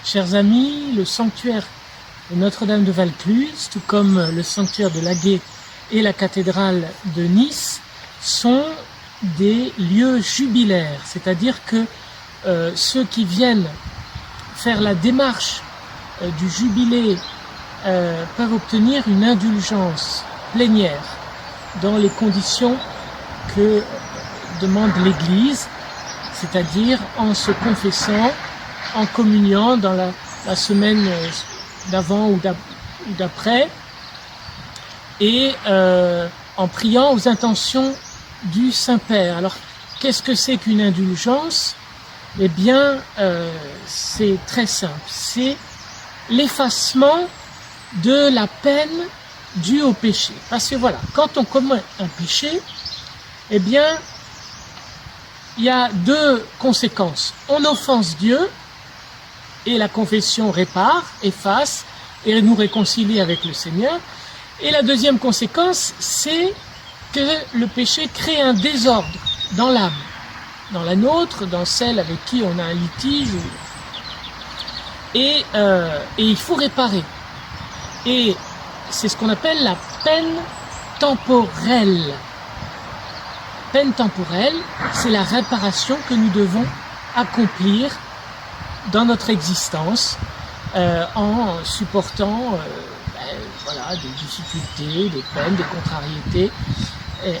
Chers amis, le sanctuaire de Notre-Dame de Valcluse, tout comme le sanctuaire de l'Aguet et la cathédrale de Nice, sont des lieux jubilaires, c'est-à-dire que ceux qui viennent faire la démarche du jubilé peuvent obtenir une indulgence plénière dans les conditions que demande l'Église, c'est-à-dire en se confessant, en communiant dans la semaine d'avant ou d'après, et en priant aux intentions du Saint-Père. Alors, qu'est-ce que c'est qu'une indulgence? Eh bien, c'est très simple. C'est l'effacement de la peine due au péché. Parce que voilà, quand on commet un péché, eh bien, il y a deux conséquences. On offense Dieu, et la confession répare, efface, et nous réconcilie avec le Seigneur. Et la deuxième conséquence, c'est que le péché crée un désordre dans l'âme, dans la nôtre, dans celle avec qui on a un litige. Et il faut réparer. Et c'est ce qu'on appelle la peine temporelle. Peine temporelle, c'est la réparation que nous devons accomplir dans notre existence en supportant des difficultés, des peines, des contrariétés.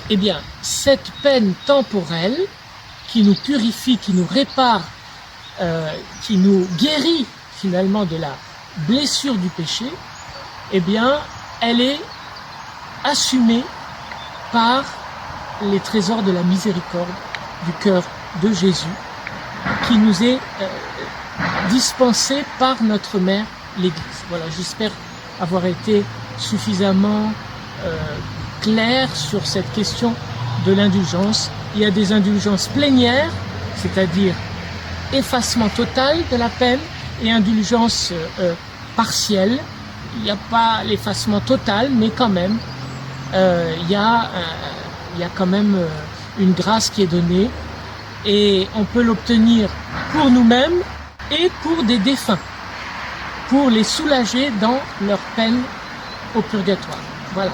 Eh bien, cette peine temporelle qui nous purifie, qui nous répare, qui nous guérit finalement de la blessure du péché, eh bien, elle est assumée par les trésors de la miséricorde du cœur de Jésus, qui nous est dispensé par notre mère, l'Église. Voilà, j'espère avoir été suffisamment clair sur cette question de l'indulgence. Il y a des indulgences plénières, c'est-à-dire effacement total de la peine, et indulgence partielle. Il n'y a pas l'effacement total, mais quand même, il y a quand même une grâce qui est donnée, et on peut l'obtenir pour nous-mêmes et pour des défunts, pour les soulager dans leur peine au purgatoire. Voilà.